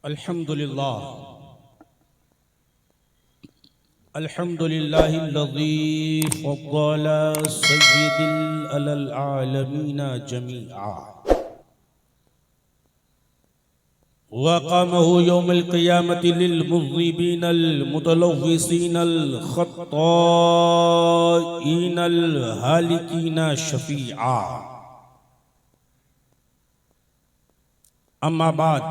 अल्हम्दुलिल्लाहिल्लज़ी फ़द्दल सय्यिदल आलमीन जमीआ वक़ामहु यौमल क़ियामति लिल मुज़निबीनल मुतलव्विसीनल ख़त्ताईनल हालिकीन शफ़ीआ। अम्मा बाद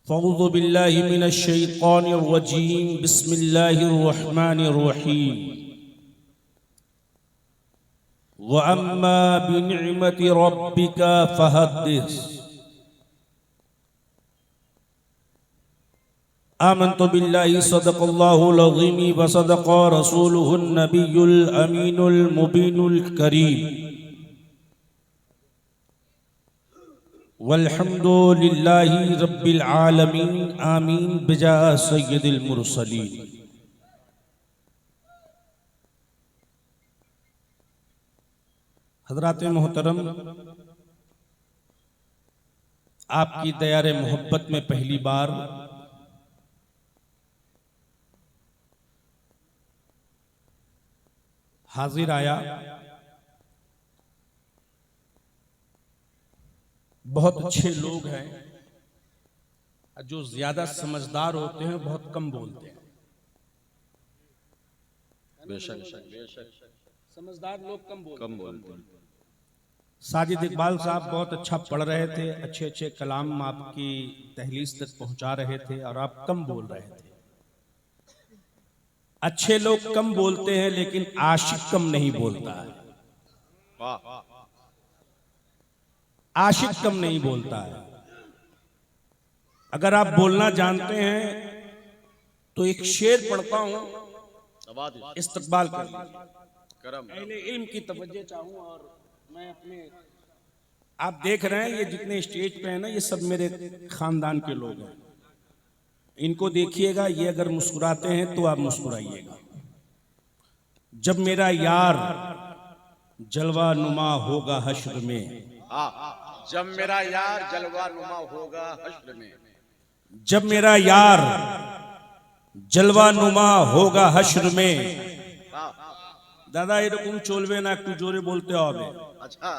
फ़अऊज़ु बिल्लाहि मिनश शैतानिर रजीम बिस्मिल्लाहिर रहमानिर रहीम। व अम्मा बिनिअमति रब्बिका फहद्दिस। आमन्तु बिल्लाहि सदक़ल्लाहुल अज़ीम व सदक़ रसूलुहुन नबियुल अमीनुल मुबीनुल करीम। वल्हम्दुलिल्लाहि रब्बिल आलमीन आमीन बिजा सय्यदिल मुरसलीन। हज़रात मोहतरम, आपकी दयारे मोहब्बत में पहली बार हाजिर आया। बहुत अच्छे लोग हैं, जो ज्यादा समझदार होते हैं बहुत कम बोलते हैं। बेशक समझदार लोग कम बोलते हैं। साजिद इकबाल साहब बहुत अच्छा पढ़ रहे थे, अच्छे अच्छे कलाम आपकी तहलीस तक पहुंचा रहे थे और आप कम बोल रहे थे। अच्छे लोग कम बोलते हैं लेकिन आशिक कम नहीं बोलता है। आशिक कम नहीं बोलता है। अगर आप बोलना जानते हैं तो एक शेर पढ़ता हूं, इस्तकबाल कर अहले इल्म की तवज्जो चाहूं। और मैं अपने, आप देख रहे हैं ये जितने स्टेज पे हैं ना, ये सब मेरे खानदान के लोग हैं। इनको देखिएगा, ये अगर मुस्कुराते हैं तो आप मुस्कुराइएगा। जब मेरा यार जलवा नुमा होगा हश्र में, जब मेरा यार जलवा नुमा होगा हश्र में, जब मेरा यार जलवा नुमा होगा हश्र में। दादा एरकम चलबे ना, একটু জোরে বলতে হবে। अच्छा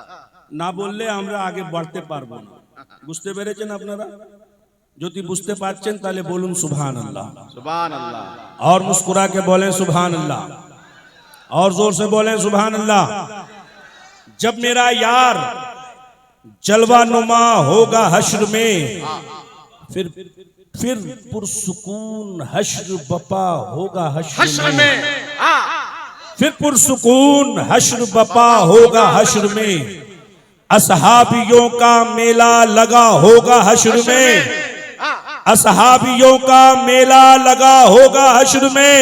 না বললে আমরা আগে বাড়তে পারবো না। বুঝতে পেরেছেন আপনারা? যদি বুঝতে পারছেন তাহলে বলুন সুবহানাল্লাহ। सुभान अल्लाह। और मुस्कुरा के बोलें सुबहानल्लाह, और जोर से बोलें सुबहानल्लाह। जब मेरा यार जलवा नुमा होगा हश्र में, फिर पुरसुकून हश्र बपा होगा हश्र में। फिर पुरसुकून हश्र बपा होगा हश्र में। असहाबियों का मेला लगा होगा हश्र में। असहाबियों का मेला लगा होगा हश्र में।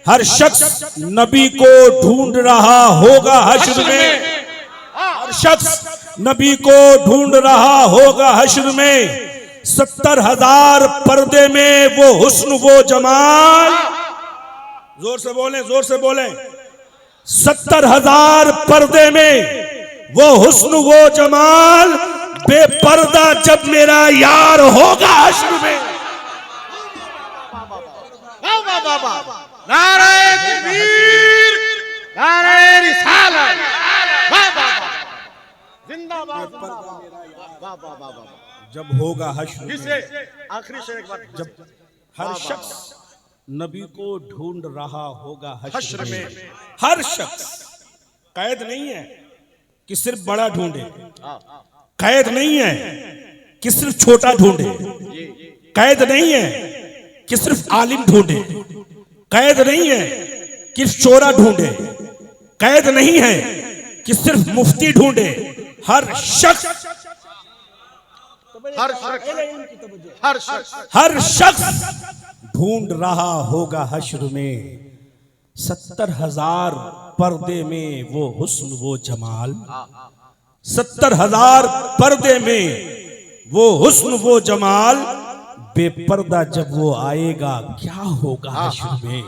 हर शख्स नबी को ढूंढ रहा होगा हश्र में। हर शख्स नबी को ढूंढ रहा होगा हश्र में। 70,000 पर्दे में वो हुस्न वो जमाल। जोर से बोलें, जोर से बोलें। 70,000 पर्दे में वो हुस्न वो जमाल। बेपर्दा जब मेरा यार होगा हश्र में। नारे तकबीर, नारे रिसालत, जिंदाबाद। जब होगा हश्र में, आखिरी शेर एक बात, जब हर शख्स नबी को ढूंढ रहा होगा हश्र में। हर शख्स, कैद नहीं है कि सिर्फ बड़ा ढूंढे, कैद नहीं है कि सिर्फ छोटा ढूंढे, कैद नहीं है कि सिर्फ आलिम ढूंढे, कैद नहीं है कि चोरा ढूंढे, कैद नहीं है कि सिर्फ मुफ्ती ढूंढे। हर शख्स, हर शख्स ढूंढ रहा होगा हश्र में। 70,000 पर्दे में वो हुस्न वो जमाल। 70,000 पर्दे में वो हुस्न वो जमाल। बेपर्दा जब वो आएगा क्या होगा हश्र में।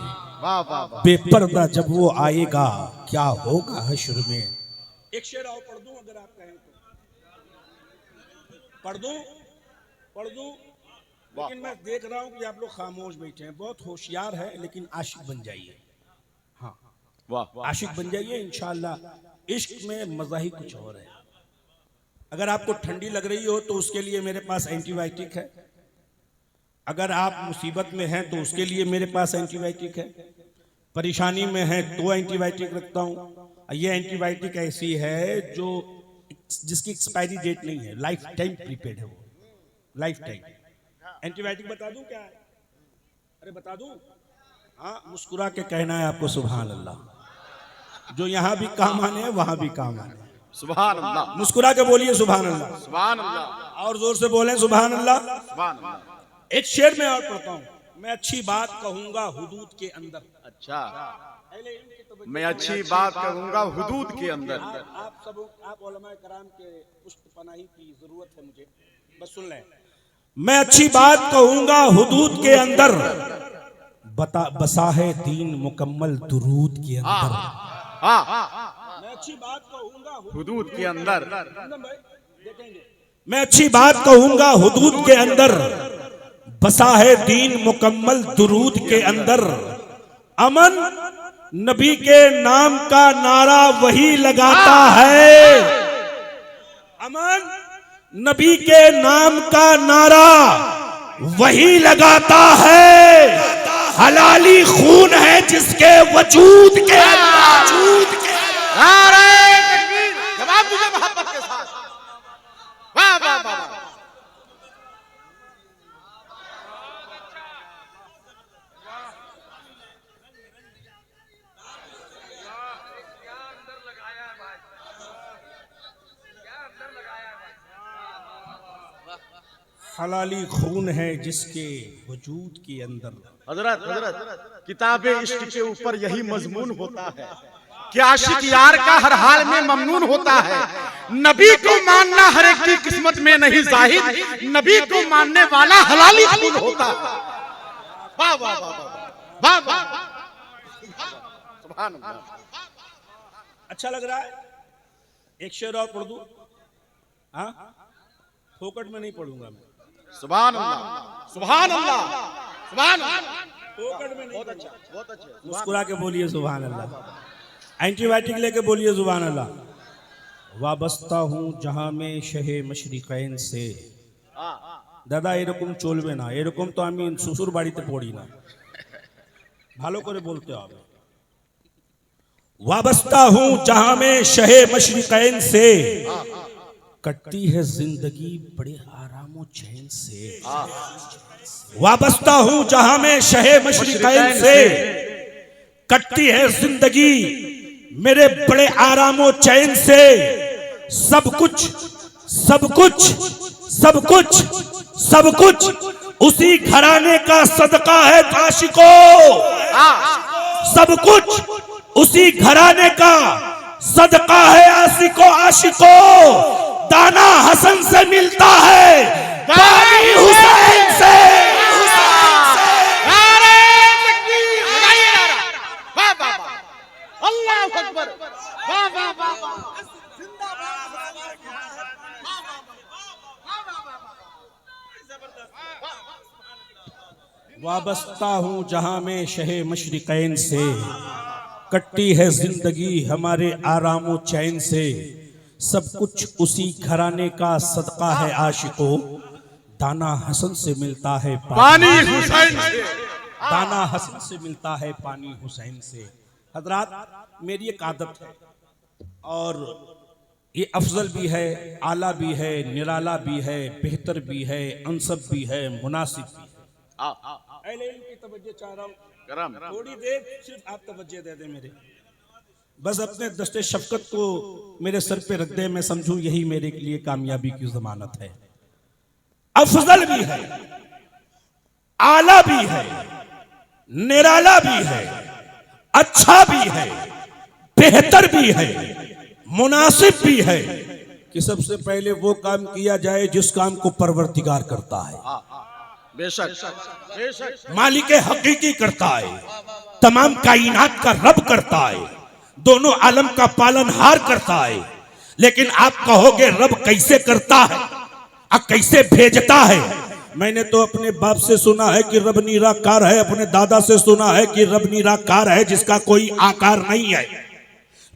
बेपर्दा जब वो आएगा क्या होगा हश्र में। एक शेर और पढ़ दूं अगर आप कहें तो। पढ़ दूं लेकिन मैं देख रहा हूं कि आप लोग खामोश बैठे हैं। बहुत होशियार है लेकिन आशिक बन जाइए। हाँ, वाह आशिक बन जाइए, इंशाअल्लाह इश्क में मजा ही कुछ और है। अगर आपको ठंडी लग रही हो तो उसके लिए मेरे पास एंटीबायोटिक है। अगर आप मुसीबत में हैं तो उसके लिए मेरे पास एंटीबायोटिक है। परेशानी में है तो एंटीबायोटिक रखता हूं। ये एंटीबायोटिक ऐसी है जो जिसकी एक्सपायरी डेट नहीं है, लाइफ टाइम प्रीपेड है वो, लाइफ टाइम। एंटीबायोटिक बता दूं क्या है? अरे बता दूं? हाँ, मुस्कुरा के कहना है आपको सुभान अल्लाह। जो यहाँ भी काम आने हैं वहां भी काम आने हैं। सुभान अल्लाह। मुस्कुरा के बोलिए सुभान अल्लाह। सुभान अल्लाह। और जोर से बोलें सुभान अल्लाह। सुभान अल्लाह। एक शेर में और पढ़ता हूँ। मैं अच्छी बात कहूंगा हुदूद के अंदर। अच्छा, मैं अच्छी बात कहूंगा हुदूद के अंदर। आप उलमाए कराम के पुष्टपनाही की जरूरत है मुझे, बस सुन लें। मैं अच्छी बात कहूंगा हुदूद के अंदर, बसा है दीन मुकम्मल दुरूद के अंदर। मैं अच्छी बात कहूंगा हुदूद के अंदर। मैं अच्छी बात कहूंगा हुदूद के अंदर, बसा है दीन मुकम्मल दुरूद के अंदर। अमन नबी के नाम का नारा वही लगाता है। अमन नबी के नाम का नारा वही लगाता है। हलाली खून है जिसके वजूद के अंदर। जवाब दीजिए मोहब्बत के साथ। वाह वाह वाह। हलाली खून है जिसके वजूद के अंदर। हजरत किताबे इश्क के ऊपर यही मजमून होता है कि आशिक यार का हर हाल में ममनून होता है। नबी को मानना हर एक की किस्मत में नहीं जाहिद, नबी को मानने वाला हलाली खून होता है। वाह वाह वाह वाह। सुभान अल्लाह। अच्छा लग रहा है? एक शेर और पढ़ दूं? हाँ, फोकट में नहीं पढ़ूंगा मैं। सुभान अल्लाह। सुभान अल्लाह। सुभान अल्लाह। फोकट में नहीं। बहुत अच्छा, बहुत अच्छा। मुस्कुरा के बोलिए सुभान अल्लाह। एंटीबायोटिक लेके बोलिए सुभान अल्लाह। वाबस्ता हूँ जहां में शहे मशरिकैन से। दादा एरकम चलबे ना, एरकम तो आमी শ্বশুর বাড়িতে পড়ি না। ভালো করে বলতে হবে। वाबस्ता हूँ जहां में शहे मशरिकैन से, कटती है जिंदगी बड़े आरामो चैन से। वाबस्ता हूँ जहां में शहे मशरिकैन से, कटती है जिंदगी मेरे बड़े आरामो चैन से। सब कुछ सब कुछ सब कुछ सब कुछ उसी घराने का सदका है आशिको। सब कुछ उसी घराने का सदका है आशिको। आशिको दाना हसन से मिलता है, पानी हुसैन से। अल्लाहू अकबर। वाह वाह वाह। वाबस्ता हूँ जहां में शहे मशरिकैन से, कटती है जिंदगी हमारे आरामो चैन से। सब कुछ उसी घराने का सदका है आशिको। दाना हसन से मिलता है पानी हुसैन से। दाना हसन से मिलता है पानी हुसैन से। हजरात, मेरी एक आदत है और ये अफजल भी है, आला भी है, निराला भी है, बेहतर भी है, अनसब भी है, मुनासिब भी है। अहले इल्म की तवज्जो चाह रहा हूं, थोड़ी देर सिर्फ आप तवज्जो दे दें मेरे। बस अपने दस्ते शफकत को मेरे सर पे रख दे, मैं समझूं यही मेरे लिए कामयाबी की जमानत है। अफजल भी है, आला भी है, निराला भी है, अच्छा भी है, बेहतर भी है, मुनासिब भी है कि सबसे पहले वो काम किया जाए जिस काम को परवरदिगार करता है, बेशक मालिक हकीकी करता है, तमाम कायनात का रब करता है, दोनों आलम का पालनहार करता है। लेकिन आप कहोगे रब कैसे करता है? अब कैसे भेजता है। मैंने तो अपने बाप से सुना है कि रब निराकार है, अपने दादा से सुना है कि रब निराकार है जिसका कोई आकार नहीं है।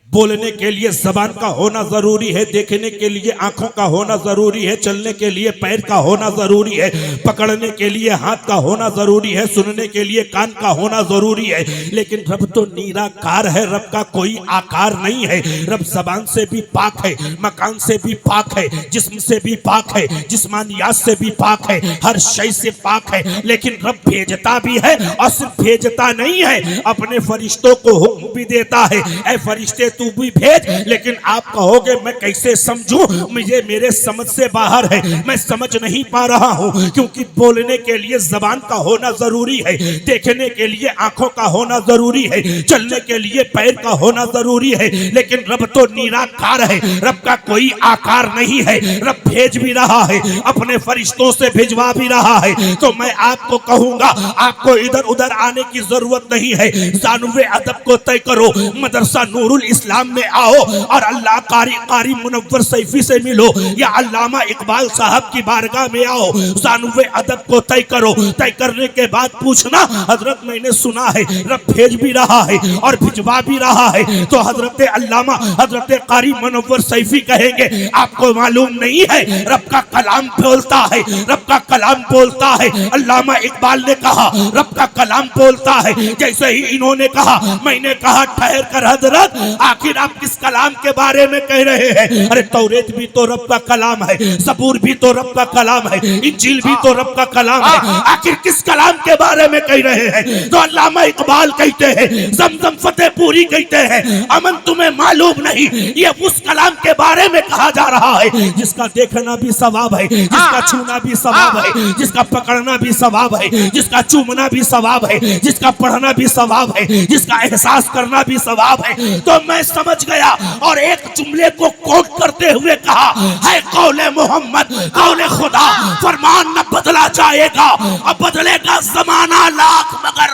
बोलने के लिए जबान का होना जरूरी है, देखने के लिए आंखों का होना जरूरी है, चलने के लिए पैर का होना जरूरी है, पकड़ने के लिए हाथ का होना जरूरी है, सुनने के लिए कान का होना जरूरी है। लेकिन रब तो निराकार है, रब का कोई आकार नहीं है। रब जबान से भी पाक है, मकान से भी पाक है, जिस्म से भी पाक है, जिस्मानियात से भी पाक है, हर शय से पाक है। लेकिन रब भेजता भी है और सिर्फ भेजता नहीं है, अपने फरिश्तों को हुक्म भी देता है, ऐ फरिश्ते तू भी भेज। लेकिन आप कहोगे मैं कैसे समझूं, मुझे मेरे समझ से बाहर है, मैं समझ नहीं पा रहा हूं। क्योंकि बोलने के लिए जबान का होना जरूरी है, देखने के लिए आंखों का होना जरूरी है, चलने के लिए पैर का होना जरूरी है। लेकिन रब तो निराकार है, रब का कोई आकार नहीं है। रब भेज भी रहा है, अपने फरिश्तों से भिजवा भी रहा है। तो मैं आपको कहूंगा, आपको इधर उधर आने की जरूरत नहीं है। ज़ानुवे अदब को तय करो, मदरसा नूरुल इस्लाम में आओ और अल्लाह कारी मुनव्वर सैफी से मिलो, या अल्लामा इकबाल साहब की बारगाह में आओ। ज़ानुवे अदब को तय करो, तय करने के बाद पूछना, हजरत मैंने सुना है रब भेज भी रहा है और भिजवा भी रहा है। तो हजरत अल्लामा हजरत कारी मुनव्वर सैफी कहेंगे आपको मालूम नहीं है, रब का कलाम बोलता है, रब का कलाम बोलता है। अल्लामा इकबाल ने कहा रब का कलाम बोलता है। जैसे ही इन्होंने कहा, मैंने कहा ठहर कर हजरत, आखिर आप किस कलाम के बारे में कह रहे हैं? अरे तौरेत भी तो रब का कलाम है, ज़बूर भी तो रब का कलाम है, इंजील भी तो रब का कलाम है। आखिर किस कलाम के बारे में कह रहे हैं? तो अल्लामा इकबाल कहते हैं, जमजम फतेहपुरी कहते हैं, अमन तुम्हें मालूम नहीं, ये उस कलाम के बारे में कहा जा रहा है जिसका देखना भी सवाब है, जिसका छूना भी सवाब है, जिसका पकड़ना भी सवाब है, जिसका चूमना भी सवाब है, जिसका पढ़ना भी सवाब है, जिसका एहसास करना भी सवाब है। तो मैं समझ गया और एक जुमले को कोट करते हुए कहा, है कौले मोहम्मद कौले खुदा, फरमान न बदला जाएगा, अब बदलेगा जमाना लाख मगर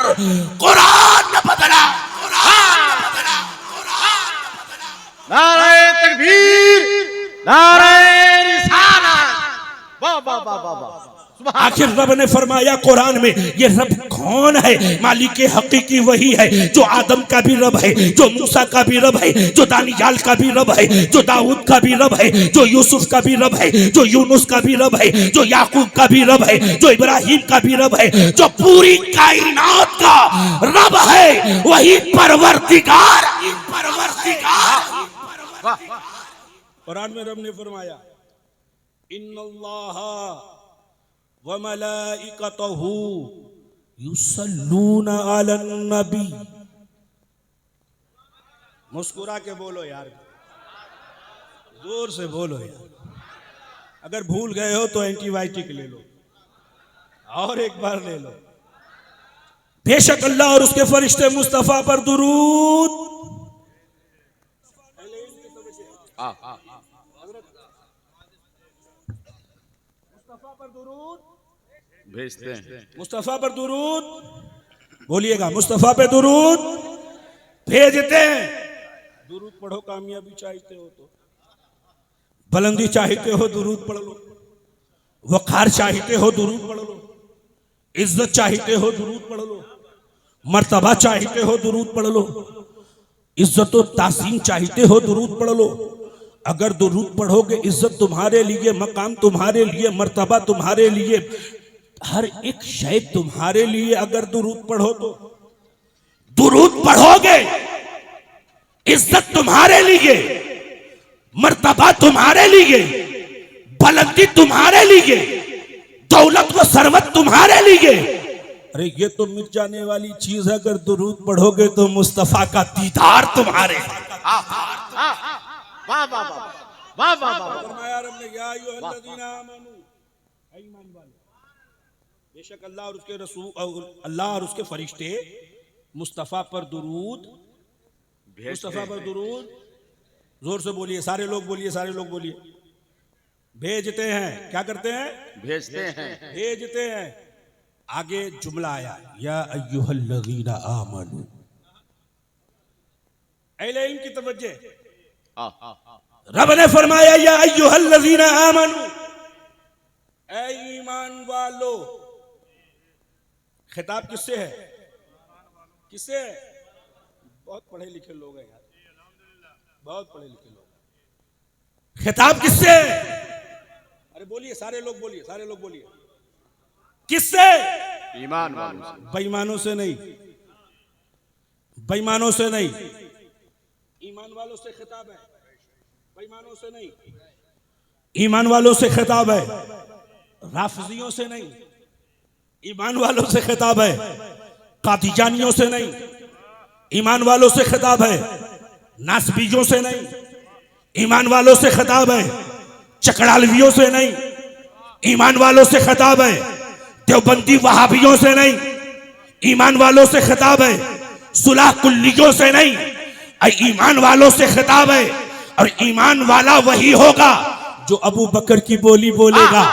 कुरान न बदला। नारे तकबीर, नारे रिसालत। वाह वाह वाह वाह वाह। आखिर रब ने फरमाया कुरान में, ये रब कौन है? मालिक हकीकी वही है जो आदम का भी रब है, जो मूसा का भी रब है, जो दानियाल का भी रब है, जो दाऊद का भी रब है, जो यूसुफ का भी रब है, जो यूनुस का भी रब है, जो याकूब का भी रब है, जो इब्राहिम का भी रब है, जो पूरी कायनात का रब है, वही परवरदिगार। कुरान में रब ने फरमाया, इन्नल्लाह व मलाइकतहू युसल्लूना अलन नबी। मुस्कुरा के बोलो यार, जोर से बोलो यार। अगर भूल गए हो तो एंटीबायोटिक ले लो और एक बार ले लो। बेशक अल्लाह और उसके फरिश्ते मुस्तफा पर दुरूद मुस्तफा पर दुरूद भेजते हैं। मुस्तफा पर दुरूद बोलिएगा, मुस्तफा पे दुरूद भेजते हैं। दुरूद पढ़ो, कामयाबी चाहते हो तो, बुलंदी चाहते हो दुरूद पढ़ लो, वक़ार चाहते हो दुरूद पढ़ लो, इज्जत चाहते हो दुरूद पढ़ लो, मर्तबा चाहते हो दुरूद पढ़ लो, इज्जत और तासीम चाहते हो दुरूद पढ़ लो। अगर दुरूद पढ़ोगे इज्जत तुम्हारे लिए, मकाम तुम्हारे लिए, मर्तबा तुम्हारे लिए, हर एक शय तुम्हारे लिए। अगर दुरूद पढ़ो तो दुरूद पढ़ोगे, इज्जत तुम्हारे लिए, मर्तबा तुम्हारे लिए, बुलंदी तुम्हारे लिए, दौलत व सरवत तुम्हारे लिए। अरे ये तो मिट जाने वाली चीज है। अगर दुरूद पढ़ोगे तो मुस्तफा का दीदार तुम्हारे। वाह वाह वाह वाह वाह वाह। फरमाया रब ने, या अय्युहल्लज़ीना आमनू, ऐ ईमान वाले, बेशक अल्लाह और उसके रसूल, अल्लाह और उसके फरिश्ते मुस्तफा पर दुरूद, मुस्तफा पर दुरूद, जोर से बोलिए, सारे लोग बोलिए, सारे लोग बोलिए, भेजते हैं। क्या करते हैं? भेजते हैं, भेजते हैं। आगे जुमला आया, या अय्युहल्लज़ीना आमनू। अहले इल्म की तवज्जो, रब ने फरमाया या अय्युहल्लज़ीना आमनू, ऐ ईमान वालो, खिताब किससे है? किससे है? बहुत पढ़े लिखे लोग हैं यार, बहुत पढ़े लिखे लोग। खिताब किससे है? अरे बोलिए, सारे लोग बोलिए, सारे लोग बोलिए, किससे? ईमान वालों से। बेईमानों से नहीं, बेईमानों से नहीं। ईमान वालों से खिताब है, बेईमानों से नहीं। ईमान वालों से खिताब है, राफिजियों से नहीं। ईमान वालों से खिताब है, कादियानियों से नहीं। ईमान वालों से खिताब है, नासबीजों से नहीं। ईमान वालों से खिताब है, चकड़ालवियों से नहीं। ईमान वालों से खिताब है, देवबंदी वहाबियों से नहीं। ईमान वालों से खिताब है, सुलह कुल्लियों से नहीं। ईमान वालों से खिताब है, और ईमान वाला वही होगा जो अबू बकर की बोली बोलेगा।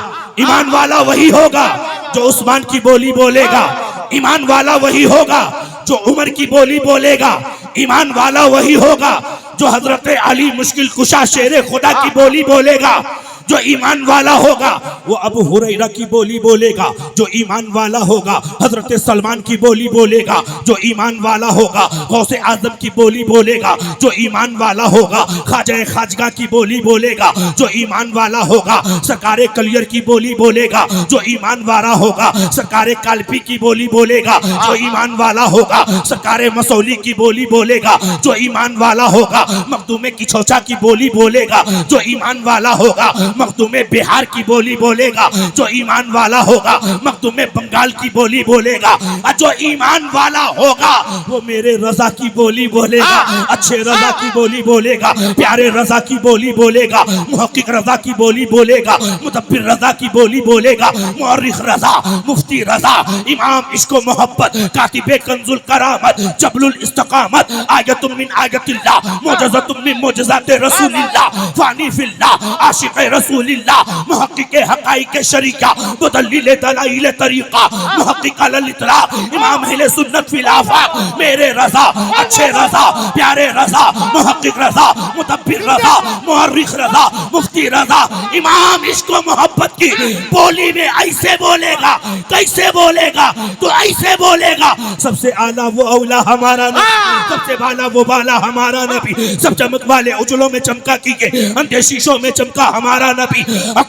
ईमान वाला वही होगा जो उस्मान की बोली बोलेगा। ईमान वाला वही होगा जो उमर की बोली बोलेगा। ईमान वाला वही होगा जो हजरत अली मुश्किल कुशा शेरे खुदा की बोली बोलेगा। जो ईमान वाला होगा वो अबू हुरैरा की बोली बोलेगा। जो ईमान वाला होगा हजरत सलमान की बोली बोलेगा। जो ईमान वाला होगा गौसे आजम की बोली बोलेगा। जो ईमान वाला होगा ख्वाजा खाजगा की बोली बोलेगा। जो ईमान वाला होगा सरकारे कलियर की बोली बोलेगा। जो ईमान वाला होगा सरकारे कालपी की बोली बोलेगा। जो ईमान वाला होगा सरकारे मसौली की बोली बोलेगा। जो ईमान वाला होगा मखदूमे की छोचा की बोली बोलेगा। जो ईमान वाला होगा मखदूमे बिहार की बोली बोलेगा। जो ईमान वाला होगा मखदूमे बंगाल की बोली बोलेगा। और जो ईमान वाला होगा वो मेरे रजा की बोली बोलेगा। अच्छे रजा की बोली बोलेगा, प्यारे रजा की बोली बोलेगा, मुहक्किक रजा की बोली बोलेगा, मुदब्बिर रजा की बोली बोलेगा, मुअर्रिख रजा, मुफ्ती रजा, इमाम इश्क मोहब्बत, कातिबे कंजुल करामत, जबलुल इस्तकामत, आयतुम मिन आयतिल्लाह, मुअज्जज़तुम मिन मुअज्जज़ाति रसूलिल्लाह, फानी फिल्लाह, आशिक़ रसूलिल्लाह, मुहक्किक हक़ाइक़ शरीका, मुदल्लिल दलाइल तरीक़ा, मुहक्किक अल इतलाक़, इमाम अहले सुन्नत फिल आफ़ाक़, मेरे रज़ा, अच्छे रज़ा, प्यारे रज़ा, मुहक्किक रज़ा, मुदब्बिर रज़ा, मुअर्रिख रज़ा, मुफ्ती रज़ा, इमाम इश्क मोहब्बत की बोली में ऐसे बोलेगा। कैसे बोलेगा? तो ऐसे बोलेगा, सबसे आला वो औला हमारा नबी, सबसे बाला वो बाला हमारा नबी, सब चमक वाले उजलों में चमका कीजिए, अंधे शीशों में चमका हमारा नबी।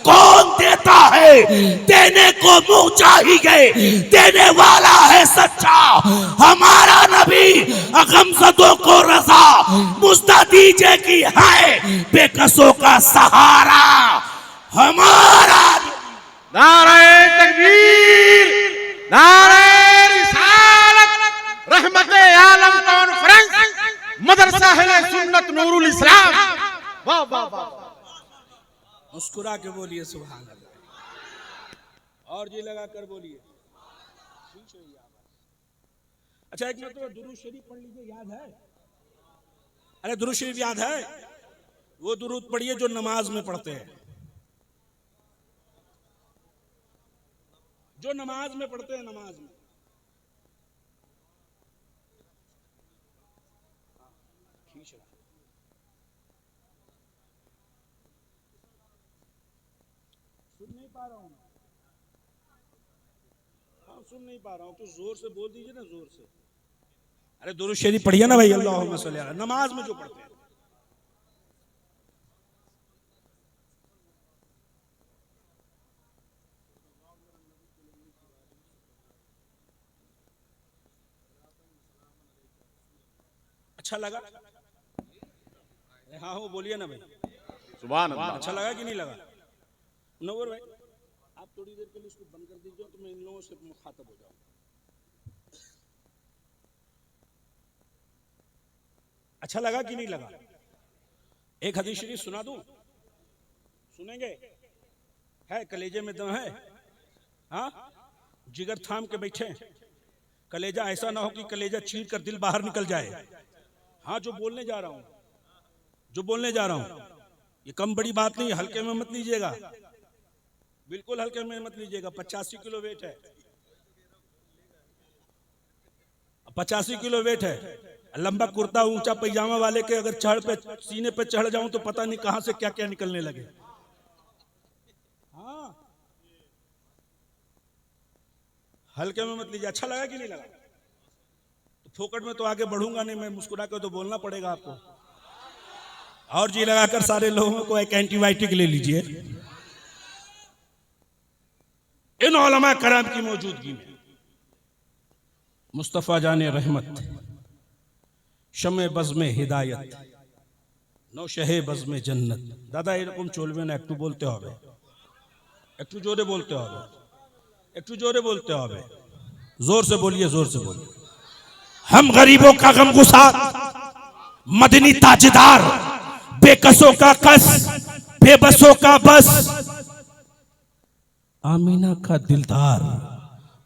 कौन देता है? देने को मुंह चाहिए, देने वाला है सच्चा हमारा नबी। गमज़दों को रज़ा मुझदा दीजिए कि है बेकसों का सहारा हमारा। नारे तकबीर, नारे रिसालत, रहमते आलम कॉन्फ्रेंस, मदरसा अहले सुन्नत नूरुल इस्लाम। वाह वाह वाह। मुस्कुरा के बोलिए सुभान अल्लाह, और जी लगा कर बोलिए। अच्छा, एक मतलब दुरूद शरीफ पढ़ लीजिए, याद है? अरे दुरूद शरीफ याद है? वो दुरूद पढ़िए जो नमाज में पढ़ते हैं, जो नमाज में पढ़ते हैं, नमाज में। सुन नहीं पा रहा हूँ, हाँ सुन नहीं पा रहा हूँ, कुछ जोर से बोल दीजिए ना, जोर से। अरे दुरूद शरीफ पढ़िए ना भाई, अल्लाहुम्मा सल्ली अला, नमाज में जो पढ़ते हैं। अच्छा लगा? हाँ हो बोलिए ना भाई, सुभान अल्लाह। अच्छा लगा कि नहीं लगा? नवर भाई आप थोड़ी देर के लिए इसको बंद कर दीजिए तो मैं इन लोगों से मुखातब हो जाऊं। अच्छा लगा कि नहीं लगा? एक हदीस शरीफ सुना दूं? सुनेंगे? है कलेजे में दम है? हाँ, जिगर थाम के बैठे, कलेजा ऐसा ना हो कि कलेजा चीर कर दिल बाहर निकल जाए। हाँ, जो बोलने जा रहा हूं, जो बोलने जा रहा हूं, ये कम बड़ी बात नहीं, हल्के में मत लीजिएगा, बिल्कुल हल्के में मत लीजिएगा। 85 किलो वेट है, 85 किलो वेट है। लंबा कुर्ता ऊंचा पैजामा वाले के अगर चढ़ पे सीने पे चढ़ जाऊं तो पता नहीं कहां से क्या क्या निकलने लगे। हाँ हल्के में मत लीजिए। अच्छा लगा कि नहीं लगा? तो फोकट में तो आगे बढ़ूंगा नहीं, मैं मुस्कुरा कर तो बोलना पड़ेगा आपको। और जी लगाकर सारे लोगों को एक एंटीबायोटिक ले लीजिए। इन उलमा कराम की मौजूदगी में मुस्तफ़ा जाने रहमत, शमे बज़्मे हिदायत, नौशहे बज़्मे जन्नत। दादा एरकम चलबे ना, एकटू बोलते होबे, एकटू जोरे बोलते होबे, एकटू जोरे बोलते होबे। जोर से बोलिए, जोर से बोलिए। हम गरीबों का गमगुसार, मदनी ताजदार, बेकसों का कस, बेबसों का बस, आमीना का दिलदार,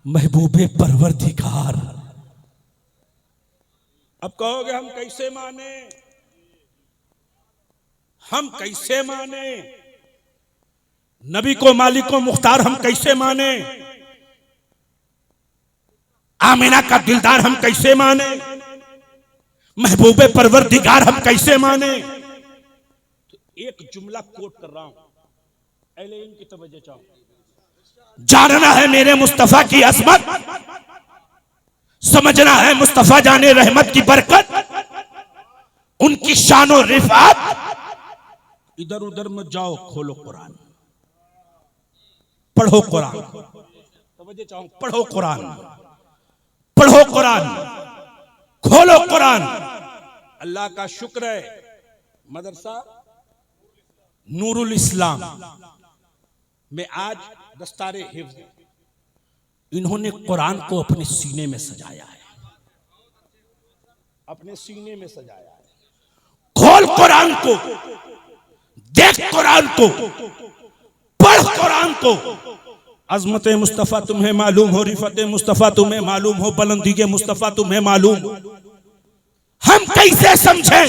महबूबे परवरदिगार। अब कहोगे हम कैसे माने, हम कैसे माने नबी को, मालिक को, मुख्तार हम कैसे माने, आमीना का दिलदार हम कैसे माने, महबूबे परवरदिगार हम कैसे माने? तो एक जुमला कोट कर रहा हूं, अहले इल्म की तवज्जो चाहूं। जानना है मेरे मुस्तफा की अजमत, समझना है मुस्तफा जाने रहमत की बरकत, उनकी शान और रिफात। इधर उधर मत जाओ, खोलो कुरान, पढ़ो कुरान, तवज्जो चाहूं, पढ़ो कुरान, पढ़ो कुरान, खोलो कुरान। अल्लाह का शुक्र है, मदरसा नूरुल इस्लाम में आज दस्तारे हिफ्ज़, इन्होंने कुरान को अपने सीने में सजाया है, अपने सीने में सजाया है। खोल कुरान को, देख कुरान को, पढ़ कुरान को। अजमत मुस्तफ़ा तुम्हें मालूम हो, रिफत मुस्तफ़ा तुम्हें मालूम हो, बुलंदी के मुस्तफ़ा तुम्हें मालूम हो। हम कैसे समझें?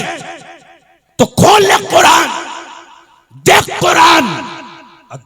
तो खोल ले कुरान, देख कुरान,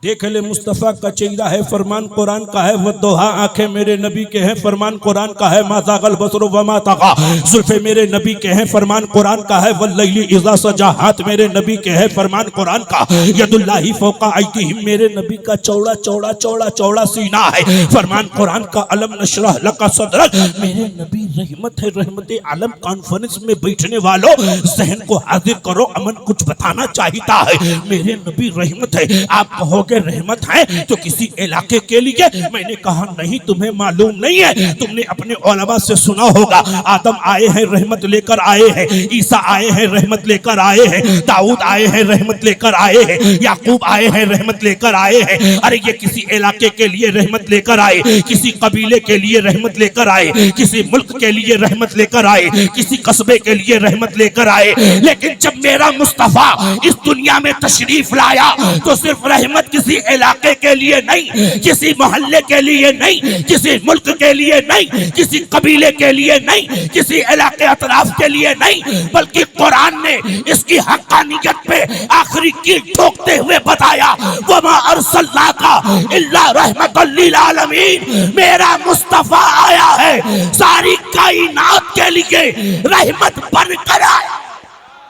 देख ले मुस्तफ़ा का चेहरा है, फरमान कुरान का है। वद्दोहा, आंखें मेरे नबी के हैं, फरमान कुरान का है। मा ज़ागल बसरु वमा तग़ा, जुल्फ़े मेरे नबी के हैं, फरमान कुरान का है। वल्लैलि इज़ा सजा, हाथ मेरे नबी के हैं, फरमान कुरान का। यदुल्लाहि फ़ौक़ा अयदीहिम, मेरे नबी का चौड़ा चौड़ा चौड़ा चौड़ा सीना है, फरमान कुरान का। अलम नशरह लका सदरक, मेरे नबी रहमत है, रहमत आलम। कॉन्फ्रेंस में बैठने वालों, ज़हन को हाजिर करो, अमन कुछ बताना चाहता है। मेरे नबी रहमत है। आप कहो के रहमत है तो किसी इलाके के लिए, मैंने कहा नहीं, तुम्हें मालूम नहीं है। तुमने अपने उलमा से सुना होगा, आदम आए हैं रहमत लेकर आए हैं, ईसा आए हैं रहमत लेकर आए हैं, दाऊद आए हैं रहमत लेकर आए हैं, याकूब आए हैं रहमत लेकर आए हैं। अरे ये किसी इलाके के लिए रहमत लेकर आए, किसी कबीले के लिए रहमत लेकर आए, किसी मुल्क के लिए रहमत लेकर आए, किसी कस्बे के लिए रहमत लेकर आए। लेकिन जब मेरा मुस्तफा इस दुनिया में तशरीफ लाया तो सिर्फ रहमत किसी इलाके के लिए नहीं, किसी मोहल्ले के लिए नहीं, किसी मुल्क के लिए नहीं, किसी कबीले के लिए नहीं, किसी इलाके अतराफ के लिए नहीं, बल्कि कुरान ने इसकी हक्कानियत पे आखिरी कील ठोकते हुए बताया, वमा अरसलनाका इल्ला रहमतल लिल आलमीन। मेरा मुस्तफा आया है सारी कायनात के लिए रहमत बनकर आया।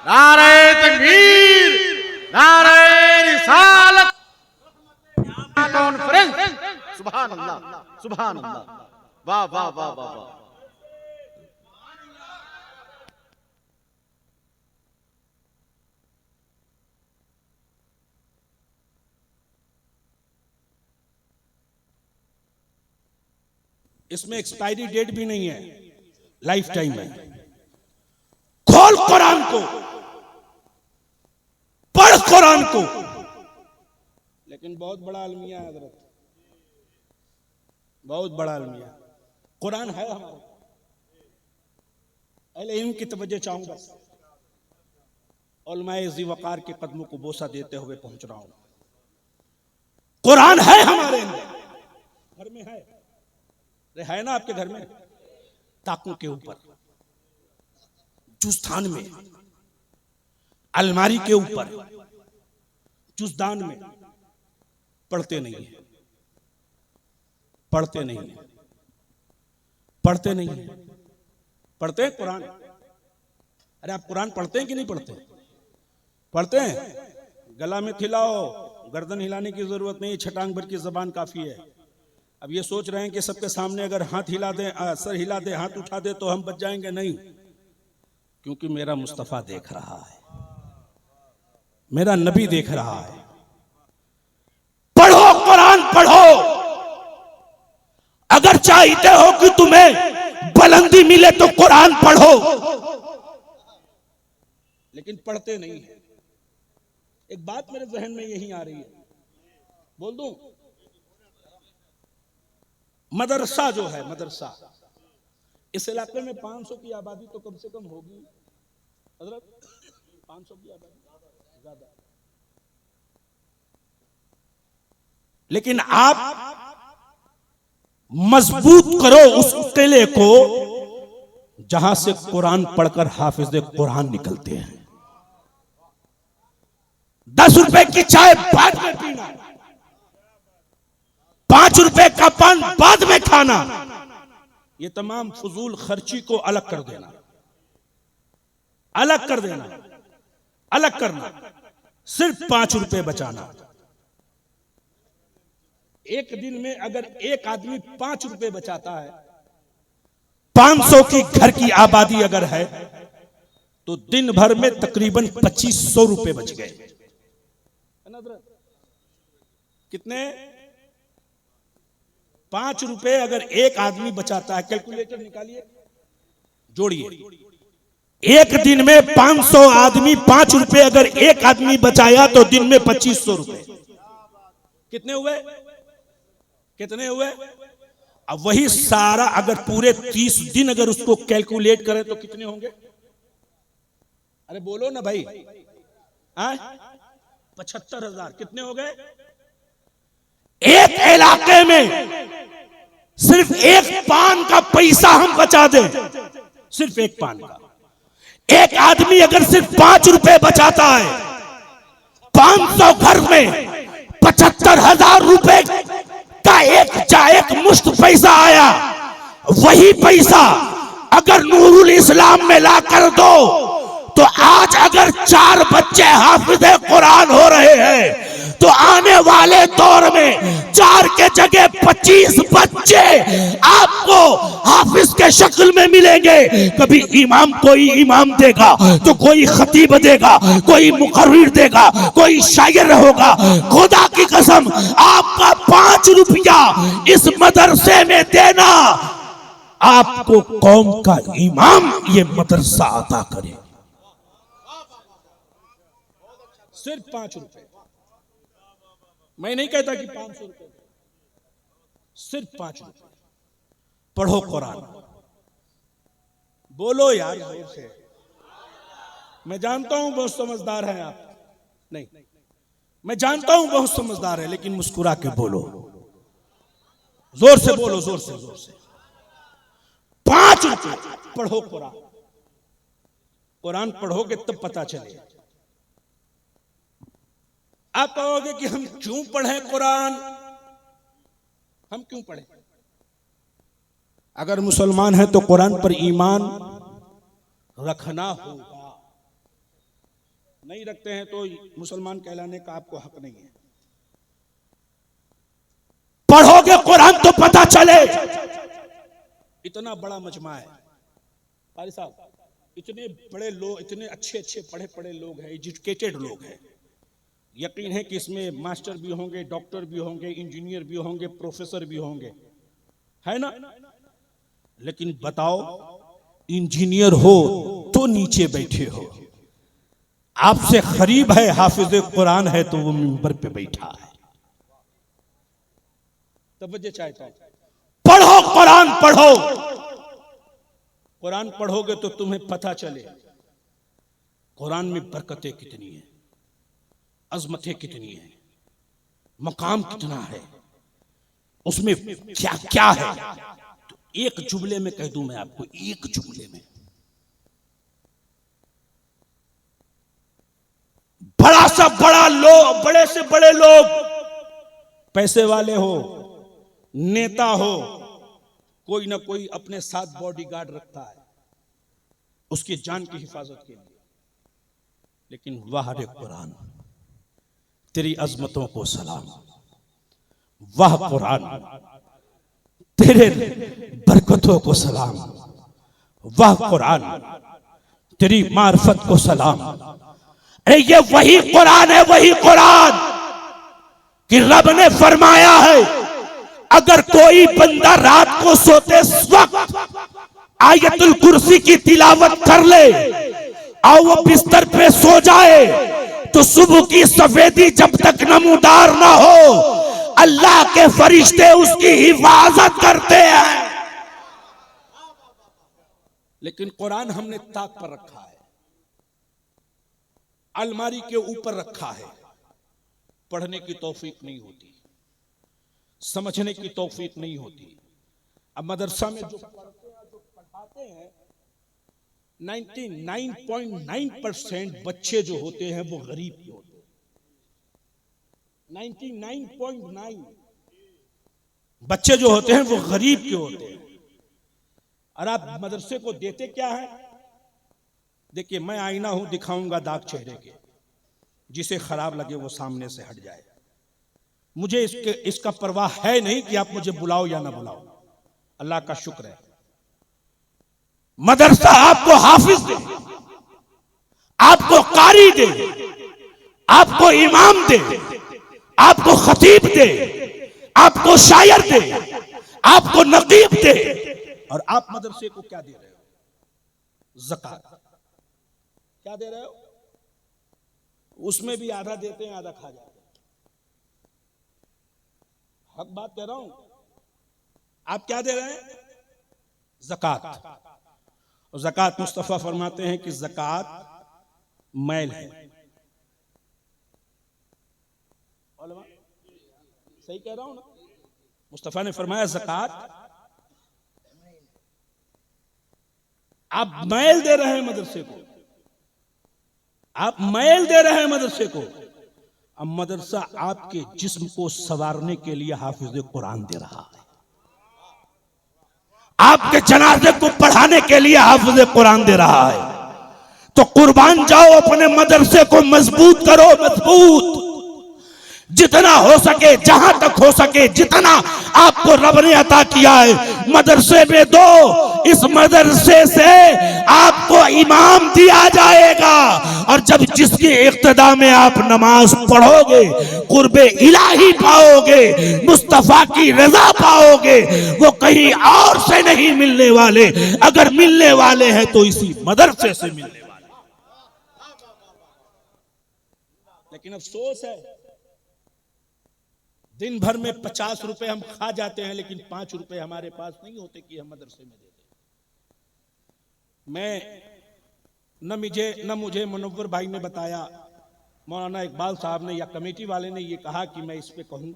नारे तकबीर, नारे रिसालत, कॉन्फ्रेंस। सुभान अल्लाह, सुभान अल्लाह, वाह वाह वाह वाह वाह। इसमें एक्सपायरी डेट भी नहीं है, लाइफ टाइम है। खोल कुरान को, पढ़ कुरान को। लेकिन बहुत बड़ा अलमिया है हजरत, बहुत बड़ा अलमिया। कुरान है हमारा, अहले इल्म की तवज्जो चाहूंगा। उलमाए ज़ी वक़ार के कदमों को बोसा देते हुए पहुंच रहा हूं। कुरान है हमारे अंदर, घर में है ना आपके घर में, ताकों के ऊपर, जुस्तान में, अलमारी के ऊपर, जुस्तान में। पढ़ते नहीं है, पढ़ते नहीं है, पढ़ते नहीं है। पढ़ते हैं कुरान? अरे आप कुरान पढ़ते हैं कि नहीं पढ़ते? पढ़ते हैं। गला में खिलाओ, गर्दन हिलाने की जरूरत नहीं, छटांग भर की जबान काफी है। अब ये सोच रहे हैं कि सबके सामने अगर हाथ हिला दे, सर हिला दे, हाथ उठा दे तो हम बच जाएंगे। नहीं, क्योंकि मेरा मुस्तफा देख रहा है, मेरा नबी देख रहा है। पढ़ो, कुरान पढ़ो। अगर चाहते हो कि तुम्हें बुलंदी मिले तो कुरान पढ़ो, लेकिन पढ़ते नहीं है। एक बात मेरे जहन में यही आ रही है, बोल दूं? मदरसा जो है, मदरसा, इस इलाके में 500 की आबादी तो कम से कम होगी हजरत, 500 की आबादी ज्यादा। लेकिन आप मजबूत करो उस किले को जहां से कुरान पढ़कर हाफिज कुरान निकलते हैं। 10 रुपए की चाय बाद में पीना, 5 रुपए का पान बाद में खाना, ये तमाम फजूल खर्ची को अलग कर देना, अलग कर देना, अलग करना। सिर्फ 5 रुपए बचाना। एक दिन में अगर एक आदमी 5 रुपए बचाता है, 500 की घर की आबादी अगर है, तो दिन भर में तकरीबन 2500 रुपए बच गए। कितने? 5 रुपए अगर एक आदमी बचाता है, कैलकुलेटर निकालिए, जोड़िए। एक दिन में 500 आदमी 5 रुपए अगर एक आदमी बचाया तो दिन में 2500 रुपए। कितने हुए? कितने हुए? अब वही सारा अगर पूरे 30 दिन अगर उसको कैलकुलेट करें तो कितने होंगे? अरे बोलो ना भाई, 75,000। कितने हो गए? एक इलाके में सिर्फ एक पान का पैसा हम बचा दें, सिर्फ एक पान का। एक आदमी अगर सिर्फ 5 रुपए बचाता है, 500 घर में 75,000 रुपए का एक मुश्त पैसा आया। वही पैसा अगर नूरुल इस्लाम में ला कर दो तो आज अगर 4 बच्चे हाफिज कुरान हो रहे हैं तो आने वाले दौर में 4 के जगह 25 बच्चे आपको हाफिज के शक्ल में मिलेंगे। कभी इमाम, कोई इमाम देगा तो कोई खतीब देगा, कोई मुकर्रिर देगा, कोई शायर होगा। खुदा की कसम, आपका 5 रुपया इस मदरसे में देना, आपको कौम का इमाम ये मदरसा अता करे। सिर्फ 5 रुपए। मैं नहीं कहता कि 500 रुपए, सिर्फ 5 रुपए। पढ़ो कुरान। बोलो यार जोर से। मैं जानता हूं बहुत समझदार हैं आप, नहीं, मैं जानता हूं बहुत समझदार है, लेकिन मुस्कुरा के बोलो, जोर से बोलो, जोर से, जोर से। 5 रुपए। पढ़ो कुरान। कुरान पढ़ोगे तब पता चलेगा। आप कहोगे कि हम क्यों पढ़ें कुरान, हम क्यों पढ़ें? अगर मुसलमान है तो कुरान पर ईमान रखना होगा। नहीं रखते हैं तो मुसलमान कहलाने का आपको हक नहीं है। पढ़ोगे कुरान तो पता चले। इतना बड़ा मजमा है कारी साहब, इतने बड़े लोग, इतने अच्छे अच्छे पढ़े पढ़े लोग हैं, एजुकेटेड लोग हैं। यकीन है कि इसमें मास्टर भी होंगे, डॉक्टर भी होंगे, इंजीनियर भी होंगे, प्रोफेसर भी होंगे, है ना? लेकिन बताओ, इंजीनियर हो तो नीचे बैठे हो, आपसे करीब है हाफिज कुरान है तो वो मिंबर पे बैठा है। तवज्जो चाहता हूं, पढ़ो कुरान, पढ़ो कुरान। पढ़ोगे तो तुम्हें पता चले कुरान में बरकतें कितनी है, अजमतें कितनी है, मकाम कितना है, उसमें क्या क्या है। तो एक जुमले में कह दूं मैं आपको, एक जुमले में, बड़ा सा बड़ा लोग, बड़े से बड़े लोग, पैसे वाले हो, नेता हो, कोई ना कोई अपने साथ बॉडीगार्ड रखता है उसकी जान की हिफाजत के लिए। लेकिन वाह रे कुरान, तेरी अजमतों को सलाम। वाह कुरान, तेरे बरकतों को सलाम, वाह कुरान तेरी मार्फत को सलाम। अरे ये वही कुरान है, वही कुरान कि रब ने फरमाया है अगर कोई बंदा रात को सोते वक्त आयतुल कुर्सी की तिलावत कर ले और वो बिस्तर पे सो जाए तो सुबह की सफेदी जब तक नमूदार ना हो अल्लाह के फरिश्ते उसकी हिफाजत करते हैं। लेकिन कुरान हमने ताक पर रखा है, अलमारी के ऊपर रखा है, पढ़ने की तौफीक नहीं होती, समझने की तौफीक नहीं होती। अब मदरसा में जो पढ़ते हैं, जो पढ़ाते हैं, 99.9% बच्चे जो होते हैं वो गरीब के होते हैं। 99.9 बच्चे जो होते हैं वो गरीब के होते हैं। और आप मदरसे को देते क्या है? देखिए, मैं आईना हूं, दिखाऊंगा दाग चेहरे के, जिसे खराब लगे वो सामने से हट जाए। मुझे इसका परवाह है नहीं कि आप मुझे बुलाओ या ना बुलाओ। अल्लाह का शुक्र है मदरसा आपको हाफिज दे, आपको कारी दे, आपको इमाम दे, आपको खतीब दे, आपको शायर दे, आपको नकीब दे, और आप मदरसे को क्या दे रहे हो? ज़कात। क्या दे रहे हो? उसमें भी आधा देते हैं, आधा खा जाते हैं। हक बात कह रहा हूं। आप क्या दे रहे हैं? ज़कात। और ज़कात मुस्तफा फरमाते हैं कि ज़कात मैल है। सही कह रहा हूं ना? मुस्तफा ने फरमाया ज़कात आप मैल दे रहे हैं मदरसे को, आप मैल दे रहे हैं मदरसे को। अब मदरसा आपके जिस्म को संवारने के लिए हाफिज कुरान दे रहा है, आपके जनाजे को पढ़ाने के लिए हाफिज कुरान दे रहा है। तो कुर्बान जाओ, अपने मदरसे को मजबूत करो, मजबूत जितना हो सके, जहां तक हो सके, जितना आपको रब ने अता किया है मदरसे में दो। इस मदरसे से आपको इमाम दिया जाएगा, और जब जिसकी इक्तदा में आप नमाज पढ़ोगे कुर्बे इलाही पाओगे, मुस्तफा की रजा पाओगे, वो कहीं और से नहीं मिलने वाले। अगर मिलने वाले हैं तो इसी मदरसे से मिलने वाले। लेकिन अफसोस है दिन भर में 50 रुपए हम खा जाते हैं, लेकिन 5 रुपए हमारे पास नहीं होते कि हम मदरसे में दे दें। न मुझे मुनव्वर भाई ने बताया, मौलाना इकबाल साहब ने या कमेटी वाले ने ये कहा कि मैं इस पे कहूं,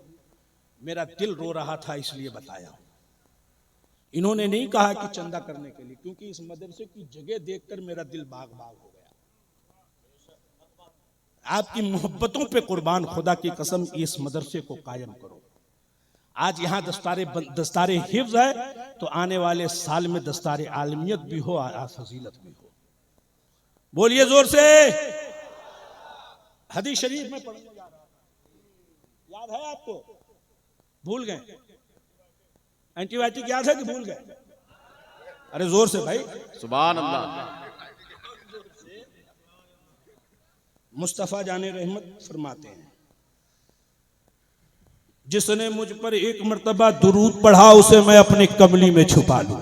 मेरा दिल रो रहा था इसलिए बताया। इन्होंने नहीं कहा कि चंदा करने के लिए, क्योंकि इस मदरसे की जगह देखकर मेरा दिल बाग बाग हो गया। आपकी मोहब्बतों पे कुर्बान, खुदा की कसम इस मदरसे को कायम करो। आज यहाँ दस्तारे हिफ्ज है, तो आने वाले साल में दस्तारे आलमियत भी हो, फजीलत भी हो। बोलिए जोर से। हदीस शरीफ में पढ़ने जा रहा हूं, याद है आपको? भूल गए? एंटीबायोटिक याद है कि भूल गए? अरे जोर से भाई। सुभान अल्लाह। मुस्तफा जाने रहमत फरमाते हैं, जिसने मुझ पर एक मर्तबा दुरूद पढ़ा उसे मैं अपनी कमली में छुपा लूं।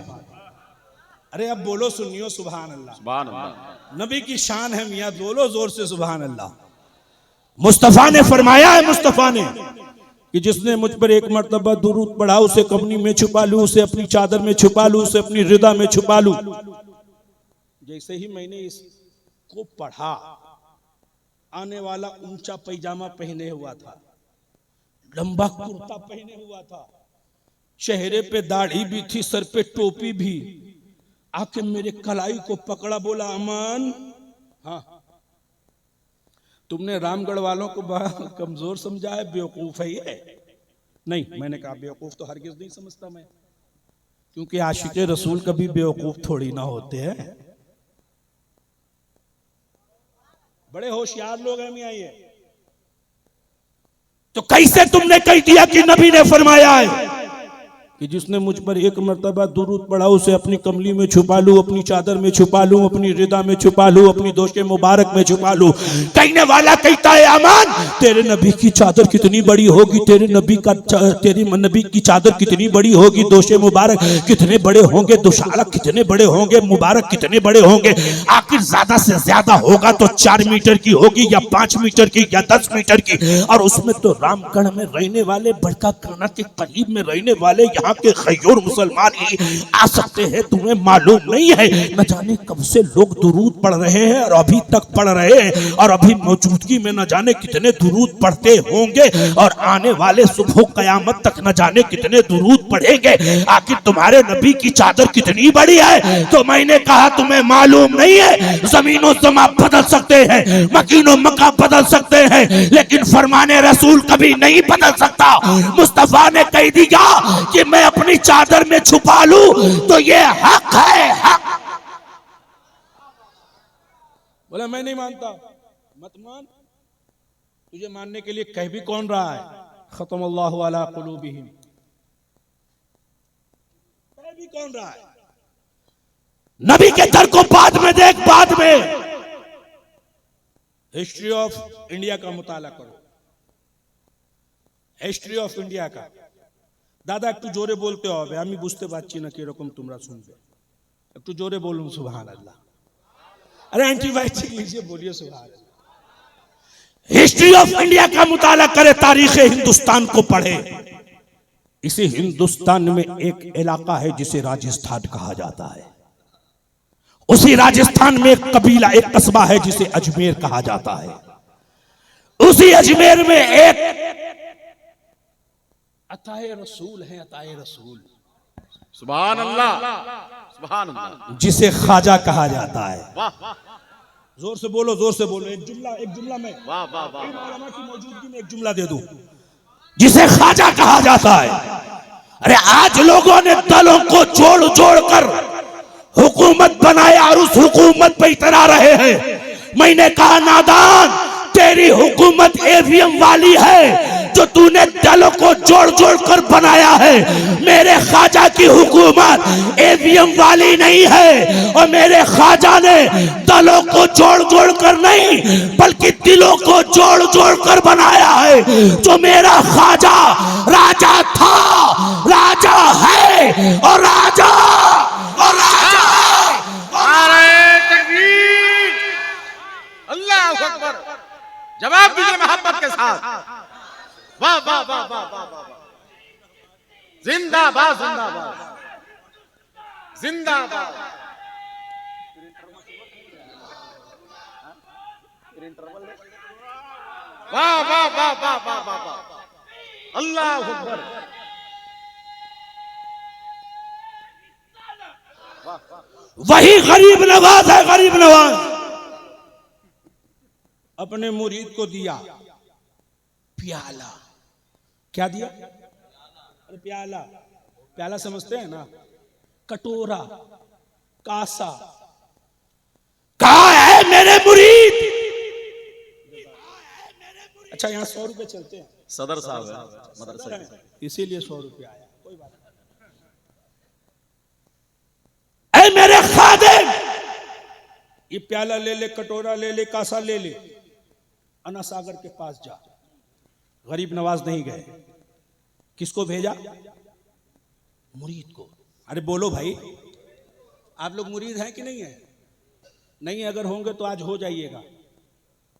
अरे अब बोलो सुनियो, सुभान अल्लाह। सुभान अल्लाह। नबी की शान है मियां, बोलो जोर से सुभान अल्लाह। मुस्तफा ने फरमाया है, मुस्तफा ने, कि जिसने मुझ पर एक मर्तबा दुरूद पढ़ा उसे कमली में छुपा लूं, उसे अपनी चादर में छुपा लूं, उसे अपनी रिदा में छुपा लूं। जैसे ही मैंने इसको पढ़ा, आने वाला ऊंचा पैजामा पहने हुआ था, लंबा कुर्ता पहने हुआ था, चेहरे पे दाढ़ी भी थी, सर पे टोपी भी, आके मेरे कलाई को पकड़ा, बोला अमान, हाँ तुमने रामगढ़ वालों को बड़ा कमजोर समझा है, बेवकूफ है ये। नहीं, मैंने कहा बेवकूफ तो हरगिज नहीं समझता मैं, क्योंकि आशिक़े रसूल कभी बेवकूफ थोड़ी ना होते हैं, बड़े होशियार लोग हैं मियां ये। तो कैसे तुमने कह दिया कि नबी ने फरमाया है? कि जिसने मुझ पर एक मर्तबा दुरूद पढ़ा उसे अपनी कमली में छुपा लूं, अपनी चादर में छुपा लूं, अपनी रिदा में छुपा लूं, अपनी दोशे मुबारक में छुपा लूं। कहने वाला कहता है अमान तेरे नबी की चादर कितनी बड़ी होगी, तेरी नबी की चादर कितनी बड़ी होगी, दोशे मुबारक कितने बड़े होंगे, दुशालक कितने बड़े होंगे, मुबारक कितने बड़े होंगे। आखिर ज्यादा से ज्यादा होगा तो 4 मीटर की होगी या 5 मीटर की या 10 मीटर की। और उसमें तो रामगढ़ में रहने वाले, बड़का काना के करीब में रहने वाले यहाँ के खैर मुसलमान ही आ सकते हैं। तुम्हें मालूम नहीं है न जाने कब से लोग दुरूद पढ़ रहे हैं और अभी तक पढ़ रहे हैं, और अभी मौजूदगी में न जाने कितने दुरूद पढ़ते होंगे, और आने वाले सुबह कयामत तक न जाने कितने दुरूद पढ़ेंगे। आखिर तुम्हारे नबी की चादर कितनी बड़ी है? तो मैंने कहा तुम्हें मालूम नहीं है। जमीनों समा बदल सकते हैं, मकीनों मका बदल सकते हैं, लेकिन फरमाने रसूल कभी नहीं बदल सकता। मुस्तफा ने कह दिया कि मैं अपनी चादर में छुपा लूं तो ये हक है, हक। बोला मैं नहीं मानता। मत मान, तुझे मानने के लिए कह भी कौन रहा है? खत्म अल्लाहु अला कुलूबिहिम, कह भी कौन रहा है? नबी के दर को बाद में देख, बाद में। हिस्ट्री ऑफ इंडिया का मुताला करो, हिस्ट्री ऑफ इंडिया का। दादा একটু জোরে বলতে হবে, আমি বুঝতে পারছি না কি রকম তোমরা শুনবে। একটু জোরে বলুন সুবহানাল্লাह। अरे एंटीबायोटिक लीजिए, बोलिए सुभान अल्लाह। हिस्ट्री ऑफ इंडिया का मुताला करे, तारीख हिंदुस्तान को पढ़े। इसी हिंदुस्तान में एक इलाका है जिसे राजस्थान कहा जाता है। उसी राजस्थान में एक कबीला, एक कस्बा है जिसे अजमेर कहा जाता है। उसी अजमेर में एक अताए रसूल है, अताए रसूल, सुभान अल्लाह, सुभान अल्लाह, जिसे ख्वाजा कहा जाता है। जोर से बोलो, जोर से बोलो। एक जुमला में, वाह वाह वाह, उलमा की मौजूदगी में एक जुमला दे दूं, जिसे ख्वाजा कहा जाता है। अरे आज लोगों ने दलों को जोड़ जोड़ कर हुकूमत बनाया और उस हुकूमत पे इतरा रहे हैं। मैंने कहा नादान, तेरी हुकूमत ईवीएम वाली है जो तूने दलों को जोड़ जोड़ कर बनाया है। मेरे ख्वाजा की हुकूमत ईवीएम वाली नहीं है, और मेरे ख्वाजा ने दलों को जोड़ जोड़ कर नहीं बल्कि दिलों को जोड़ जोड़ कर बनाया है। जो मेरा ख्वाजा राजा था, राजा है और राजा है। अल्लाह अकबर, जवाब दीजिए मोहब्बत के साथ। वाह वाह वाह वाह वाह वाह, जिंदाबाद जिंदाबाद जिंदाबाद। वाह वाह वाह वाह वाह वाह वाह, अल्लाह अकबर। वही गरीब नवाज है, गरीब नवाज। अपने मुरीद को दिया प्याला। क्या दिया? अरे प्याला, प्याला समझते हैं ना, कटोरा, कासा। कहा है मेरे मुरीद? अच्छा, यहाँ 100 रुपए चलते हैं, सदर साहब है मदरसे, इसीलिए 100 रुपए आया। कोई बात नहीं। ऐ मेरे खादिम, ये प्याला ले ले, कटोरा ले ले, कासा ले ले, अन्ना सागर के पास जा। गरीब नवाज नहीं गए। किसको भेजा? मुरीद को। अरे बोलो भाई, आप लोग मुरीद हैं कि नहीं है? नहीं, अगर होंगे तो आज हो जाइएगा।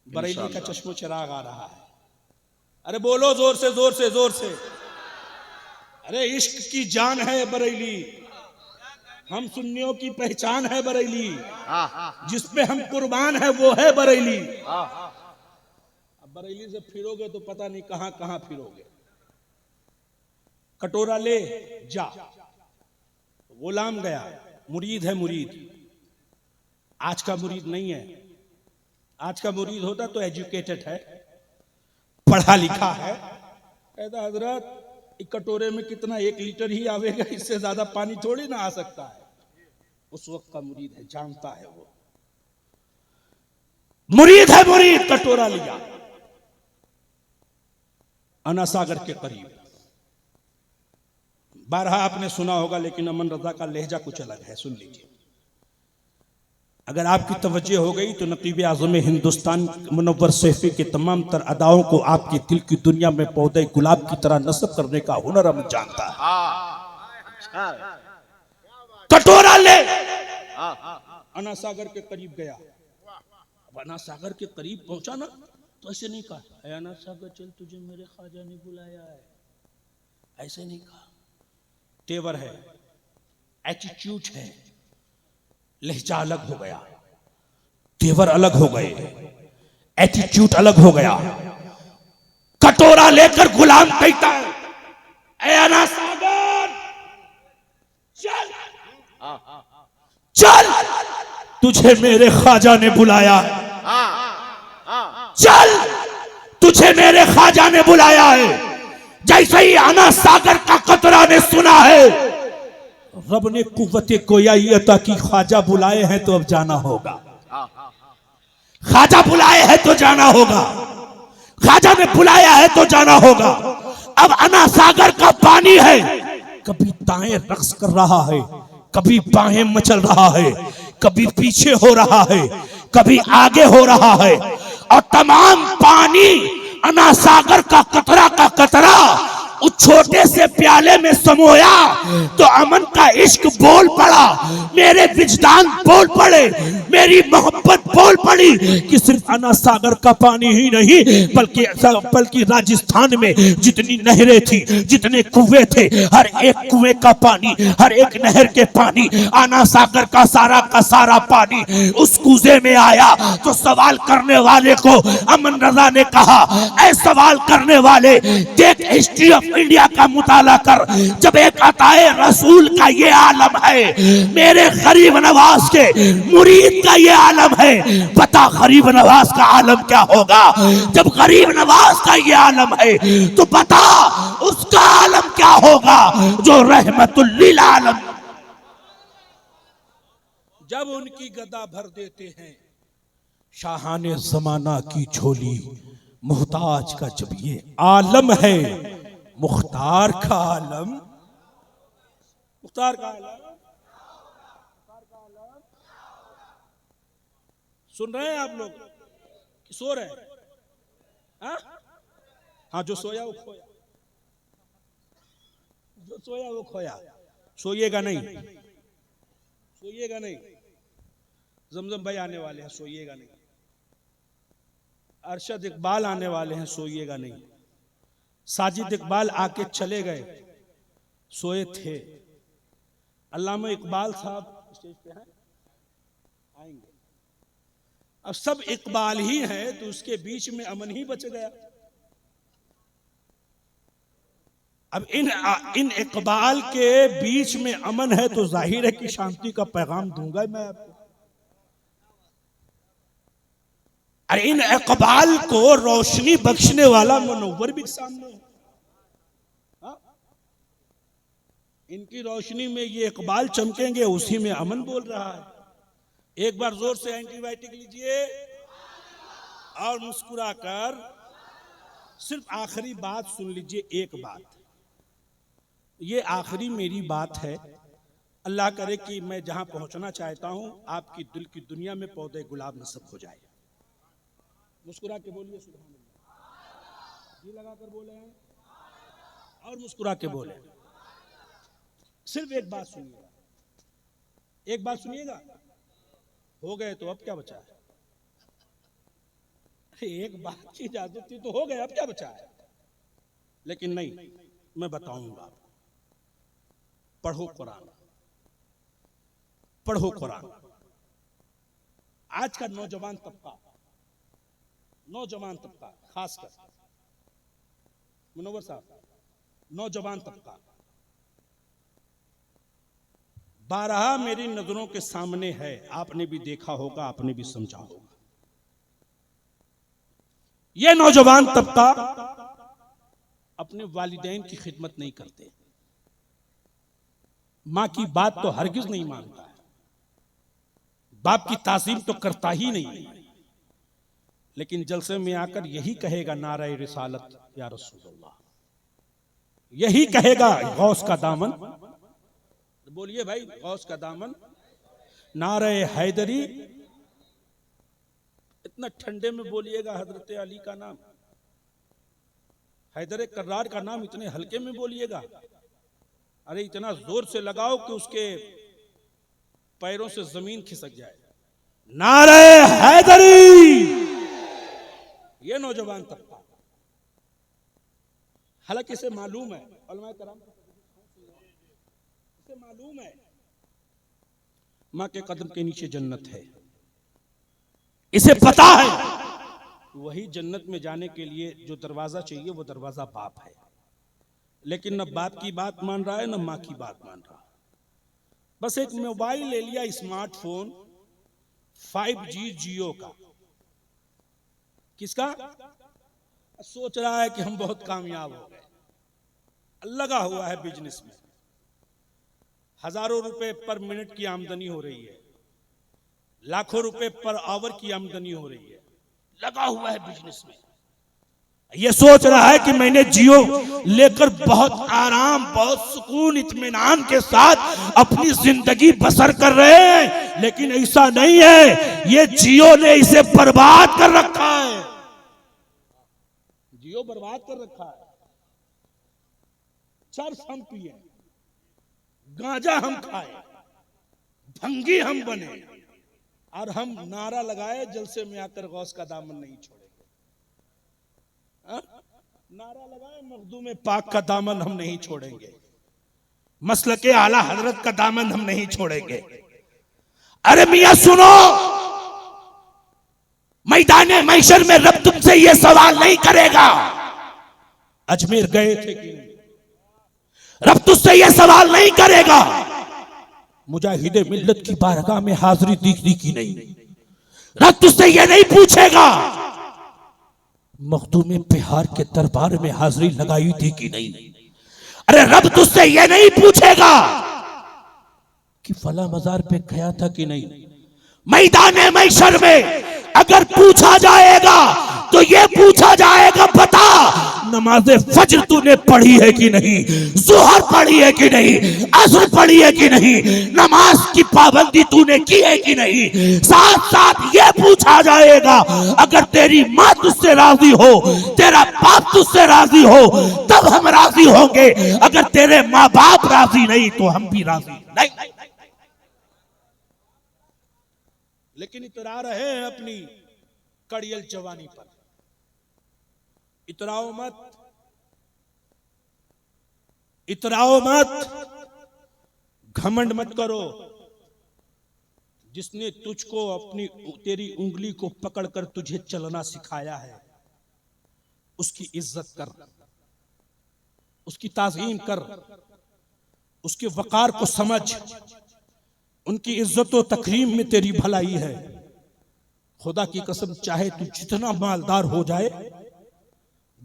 बरेली का चश्मो चिराग आ रहा है। अरे बोलो जोर से, जोर से, जोर से। अरे इश्क की जान है बरेली, हम सुन्नियों की पहचान है बरेली, जिसपे हम कुर्बान है वो है बरेली। अब बरेली से फिरोगे तो पता नहीं कहां कहां फिरोगे। कटोरा ले जा। गुलाम गया, मुरीद है मुरीद। आज का मुरीद नहीं है। आज का मुरीद होता तो एजुकेटेड है, पढ़ा लिखा है। कहता हजरत एक कटोरे में कितना 1 लीटर ही आवेगा, इससे ज्यादा पानी थोड़ी ना आ सकता है। उस वक्त का मुरीद है, जानता है वो। मुरीद है मुरीद। कटोरा लिया, अन्ना सागर के करीब बारहा आपने सुना होगा, लेकिन अमन रजा का लहजा कुछ अलग है, सुन लीजिए। अगर आपकी तवज्जो हो गई तो नकीब आज़म हिंदुस्तान मुनव्वर सैफी के तमाम तर अदाओं को आपके दिल की दुनिया में पौधे गुलाब की तरह नस्ब करने का हुनर हम जानता है। कटोरा ले अना सागर के करीब गया। अब अना सागर के करीब पहुंचा ना तो ऐसे नहीं कहा, अना सागर चल तुझे मेरे ख्वाजा ने बुलाया है, ऐसे नहीं कहा। तेवर है, एटीट्यूड है, लहजा अलग हो गया, तेवर अलग हो गए, एटीट्यूड अलग हो गया। कटोरा लेकर गुलाम कहता है, ऐ अना सागर चल चल, तुझे मेरे ख्वाजा ने बुलाया है, चल तुझे मेरे ख्वाजा ने बुलाया है। जैसे ही अना सागर का कतरा ने सुना है, रब ने कुव्वते गोयाइयता की, ख्वाजा बुलाए हैं तो अब जाना होगा, ख्वाजा बुलाए हैं तो जाना होगा, ख्वाजा ने बुलाया है तो जाना होगा। अब अना सागर का पानी है, कभी दाएं रक्स कर रहा है, कभी बाएं मचल रहा है, कभी पीछे हो रहा है, कभी आगे हो रहा है, और तमाम पानी अना सागर का कतरा उस छोटे से प्याले में समोया तो अमन का इश्क बोल पड़ा, मेरे विजदान बोल पड़े, मेरी मोहब्बत बोल पड़ी कि सिर्फ अना सागर का पानी ही नहीं बल्कि राजस्थान में जितनी नहरें थी, जितने कुएं थे, हर एक कुएं का पानी, हर एक नहर के पानी, अना सागर का सारा पानी उस कुएं में आया। तो सवाल करने वाले को अमन रजा ने कहा, ऐ सवाल करने वाले, देख हिस्ट्री ऑफ इंडिया का मुताला कर, जब एक अताए रसूल का ये आलम है, मेरे गरीब नवाज के मुरीद का ये आलम है, बता गरीब नवाज का आलम क्या होगा? जब गरीब नवाज का ये आलम है तो बता उसका आलम क्या होगा जो रहमतुल लिल आलम। जब उनकी गदा भर देते हैं शाहाने जमाना की झोली, मुहताज का जब ये आलम है, मुख्तार का आलम, मुख्तार का आलम, सुन रहे हैं आप लोग? सो रहे हैं? हाँ, जो सोया वो खोया, जो सोया वो खोया। सोइएगा नहीं, सोइएगा नहीं। जमजम भाई आने वाले हैं, सोइएगा नहीं। अरशद इकबाल आने वाले हैं, सोइएगा नहीं। साजिद इकबाल आके चले गए, सोए थे। अल्लामा इकबाल साहब स्टेज पे हैं, आएंगे। अब सब इकबाल ही हैं तो उसके बीच में अमन ही बच गया। अब इन इकबाल के बीच में अमन है तो जाहिर है कि शांति का पैगाम दूंगा मैं आपको। अरे इन इकबाल को रोशनी बख्शने वाला मुनव्वर भी सामने है। इनकी रोशनी में ये इकबाल चमकेंगे, उसी में अमन बोल रहा है। एक बार जोर से एंटीबायोटिक लीजिए और मुस्कुराकर सिर्फ आखिरी बात सुन लीजिए। एक बात, ये आखिरी मेरी बात है। अल्लाह करे कि मैं जहां पहुंचना चाहता हूं आपकी दिल की दुनिया में पौधे गुलाब नस्ब हो जाए। मुस्कुरा के बोलिए सुभान अल्लाह, जी लगाकर बोले हैं और मुस्कुरा के बोले। सिर्फ एक बात सुनिएगा, एक बात सुनिएगा। हो गए तो अब क्या बचा है? एक बात की इजाजत थी तो हो गए, अब क्या बचा है? लेकिन नहीं, मैं बताऊंगा। पढ़ो कुरान, पढ़ो कुरान। आज का नौजवान तबका खासकर मुनव्वर साहब, नौजवान तबका 12 मेरी नजरों के सामने है। आपने भी देखा होगा, आपने भी समझा होगा। यह नौजवान तबका अपने वालिदैन की खिदमत नहीं करते, मां की बात तो हरगिज नहीं मानता है, बाप की ताज़ीम तो करता ही नहीं, लेकिन जलसे में आकर यही कहेगा नारा रिसालत या रसूलुल्लाह। यही कहेगा गौस का दामन। बोलिए भाई, गौस का दामन। नारे हैदरी, इतना ठंडे में बोलिएगा हजरत अली का नाम, हैदर कर्रार का नाम इतने हल्के में बोलिएगा। अरे इतना जोर से लगाओ कि उसके पैरों से जमीन खिसक जाए। नारे हैदरी। ये नौजवान तबका, हालांकि इसे मालूम है, उलमा कराम इसे मालूम है मां के कदम के नीचे जन्नत है। इसे पता है वही जन्नत में जाने के लिए जो दरवाजा चाहिए वो दरवाजा बाप है। लेकिन न बाप की बात मान रहा है न मां की बात मान रहा है। बस एक मोबाइल ले लिया, स्मार्टफोन 5G जियो का। किसका? सोच रहा है कि हम बहुत कामयाब हो गए, लगा हुआ है बिजनेस में, हजारों रुपए पर मिनट की आमदनी हो रही है, लाखों रुपए पर आवर की आमदनी हो रही है, लगा हुआ है बिजनेस में। ये सोच रहा है कि मैंने जियो लेकर बहुत आराम, बहुत सुकून, इत्मीनान के साथ अपनी जिंदगी बसर कर रहे हैं, लेकिन ऐसा नहीं है। ये जियो ने इसे बर्बाद कर रखा है। जियो बर्बाद कर रखा है। चर्स हम पिए, गांजा हम खाए, भंगी हम बने, और हम नारा लगाए जलसे में आकर गौस का दामन नहीं छोड़ेंगे। नारा लगाए मखदूम पाक का दामन हम नहीं छोड़ेंगे, मसलके आला हजरत का दामन हम नहीं छोड़ेंगे। अरे मियां सुनो, मैदाने महशर में रब तुमसे यह सवाल नहीं करेगा अजमेर गए थे कि नहीं। रब तुझसे यह सवाल नहीं करेगा मुजाहिदे मिल्लत की बारगाह में हाजिरी दी की नहीं। रब तुझसे यह नहीं पूछेगा मखदूम बिहार के दरबार में हाजिरी लगाई थी कि नहीं। अरे रब तुझसे यह नहीं पूछेगा कि फला मजार पे गया था कि नहीं। मैदाने महशर में अगर पूछा जाएगा तो ये पूछा जाएगा, बता नमाज फज्र तूने पढ़ी है कि नहीं, ज़ुहर पढ़ी है कि नहीं, असर पढ़ी है कि नहीं, नमाज की पाबंदी तूने की है कि नहीं। साथ साथ ये पूछा जाएगा अगर तेरी माँ तुझसे राजी हो, तेरा बाप तुझसे राजी हो, तब हम राजी होंगे। अगर तेरे माँ बाप राजी नहीं तो हम भी राजी नहीं। लेकिन इतरा रहे हैं अपनी कड़ियल जवानी पर। इतराओ मत, इतराओ मत, घमंड मत करो। जिसने तुझको अपनी तेरी उंगली को पकड़कर तुझे चलना सिखाया है उसकी इज्जत कर, उसकी ताज़ीम कर, उसके वकार को समझ। उनकी इज्जत व तकरीम में तेरी भलाई है। खुदा की कसम, चाहे तू जितना मालदार हो जाए,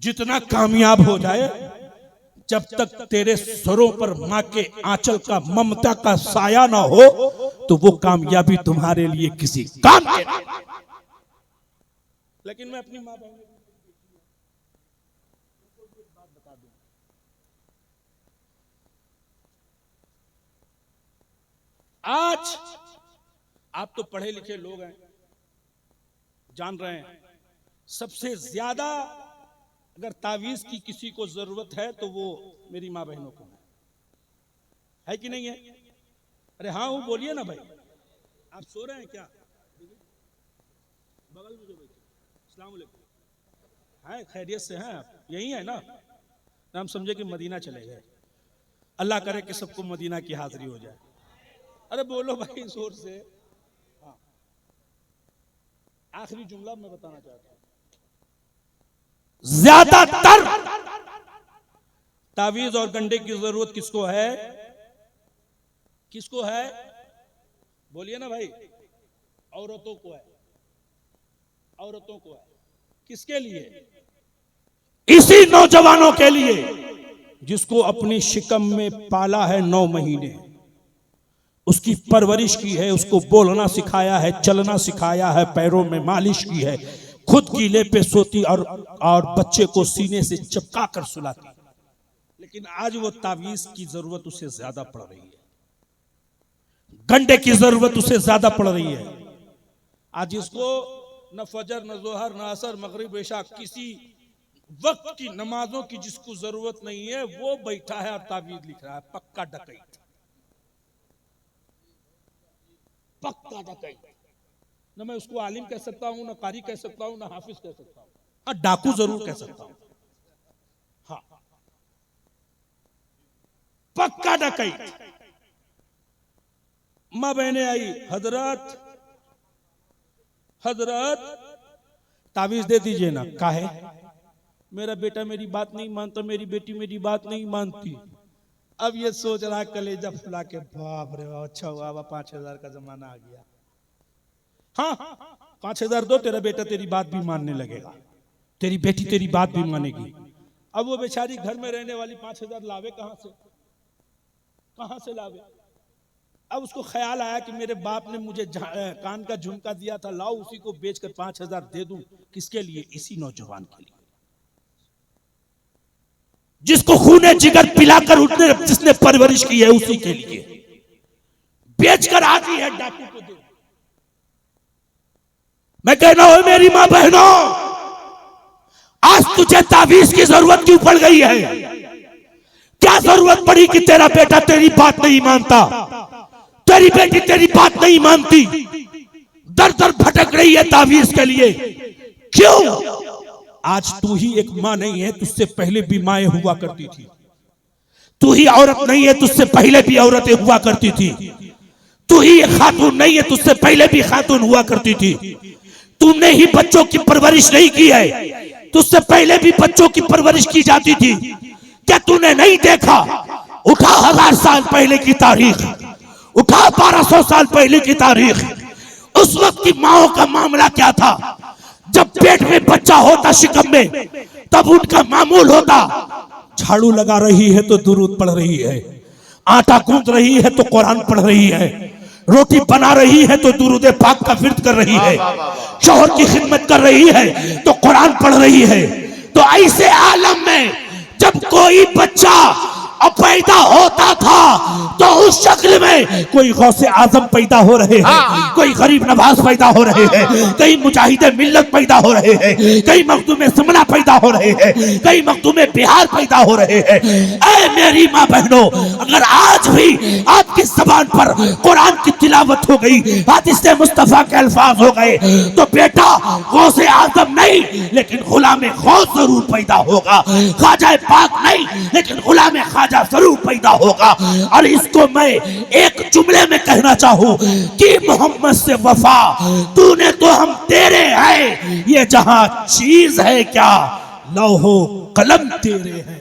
जितना कामयाब हो जाए, जब तक तेरे सरों पर मां के आंचल का, ममता का साया ना हो तो वो कामयाबी तुम्हारे लिए किसी काम के नहीं। लेकिन मैं अपनी मां बहन बात बता दूं, आज आप तो पढ़े लिखे लोग हैं, जान रहे हैं, सबसे ज्यादा अगर तावीज की किसी को जरूरत है तो वो मेरी मां बहनों को है कि नहीं है। अरे हाँ वो बोलिए ना भाई। आप सो रहे हैं क्या? बगल में जो बैठे, अस्सलाम वालेकुम, हैं खैरियत से हैं आप? यही है ना? हम समझे कि मदीना चले गए। अल्लाह करे कि सबको मदीना की हाजिरी हो जाए। अरे बोलो भाई जोर से। हाँ, आखिरी जुमला मैं बताना चाहता हूं, ज्यादातर तावीज और गंडे की जरूरत किसको है? किसको है? बोलिए ना भाई। औरतों को है, औरतों को है। किसके लिए? इसी नौजवानों के लिए जिसको अपनी शिकम में पाला है 9 महीने, उसकी परवरिश की है, उसको बोलना सिखाया है, चलना सिखाया है, पैरों में मालिश की है, खुद कीले पे सोती और बच्चे को सीने से चिपका कर सुलाती। लेकिन आज वो तावीज की जरूरत उसे ज्यादा पड़ रही है, गंडे की जरूरत उसे ज्यादा पड़ रही है। आज इसको न फजर, न जोहर, न असर, मगरिब, इशा, किसी वक्त की नमाजों की जिसको जरूरत नहीं है, वो बैठा है और तावीज लिख रहा है। पक्का डकैत, पक्का डकैत। न मैं उसको आलिम कह सकता हूं, न कारी कह सकता हूं, न हाफिज कह सकता हूं, हाँ डाकू जरूर कह सकता हूं। हाँ, पक्का डकैत। माँ बहने आई, हजरत हजरत तावीज दे दीजिए ना। काहे? मेरा बेटा मेरी बात नहीं मानता, मेरी बेटी मेरी बात नहीं मानती। अब ये सोच रहा है कलेजा फुला के, बाप रे बाप, अच्छा हुआ 5,000 का जमाना आ गया। हाँ 5,000 दो, तेरा बेटा तेरी बात भी मानने लगेगा, तेरी बेटी तेरी बात भी मानेगी। अब वो बेचारी घर में रहने वाली 5,000 लावे कहां से, कहां से लावे? अब उसको ख्याल आया कि मेरे बाप ने मुझे कान का झुमका दिया था, लाओ उसी को बेचकर 5,000 दे दूं। किसके लिए? इसी नौजवान के लिए, जिसको खूने जिगर पिलाकर उसने जिसने परवरिश की है, उसी के लिए बेचकर आती है डाकू को दे। मैं कह रहा हूं मेरी मां बहनों, आज तुझे तावीज की जरूरत क्यों पड़ गई है? क्या जरूरत पड़ी कि तेरा बेटा तेरी बात नहीं मानता, तेरी बेटी तेरी बात नहीं मानती, दर दर भटक रही है तावीज के लिए? क्यों? आज तू ही एक मां नहीं है, तुझसे पहले भी माएं हुआ करती थी। तू ही औरत नहीं है, तुझसे पहले भी औरतें हुआ करती थी। तू ही एक खातून नहीं है, तुझसे पहले भी खातून हुआ करती थी। तुमने ही बच्चों की परवरिश नहीं की है, तुझसे पहले भी बच्चों की परवरिश की जाती थी। क्या तूने नहीं देखा? उठा 1000 साल पहले की तारीख, उठा 1200 साल पहले की तारीख। उस वक्त की माओ का मामला क्या था? जब पेट में बच्चा होता शिकम में, तब उनका मामूल होता, झाड़ू लगा रही है तो दुरूद पढ़ रही है, आटा गूंथ रही है तो कुरान पढ़ रही है, रोटी बना रही है तो दुरूद पाक का विर्द कर रही है, शौहर की खिदमत कर रही है तो कुरान पढ़ रही है। तो ऐसे आलम में जब कोई बच्चा पैदा होता था तो उस शक्ल में कोई गौसे आजम पैदा हो रहे हैं, कोई गरीब नवाज पैदा हो रहे हैं, कई मुजाहिदे मिल्लत पैदा हो रहे हैं, कई मखदूमे समना पैदा हो रहे हैं, कई मखदूमे बिहार पैदा हो रहे हैं। ऐ मेरी माँ बहनों, अगर आज भी आपकी जबान पर कुरान की तिलावत हो गई, हदीस मुस्तफा के अल्फाज हो गए, तो बेटा गौसे आजम नहीं लेकिन गुलाम गौस जरूर पैदा होगा। ख्वाजा पाक नहीं लेकिन गुलाम ख्वाजा जरूर पैदा होगा। और इसको मैं एक जुमले में कहना चाहूं कि मोहम्मद से वफा तूने तो हम तेरे हैं, ये जहां चीज है क्या, लौहो कलम तेरे हैं।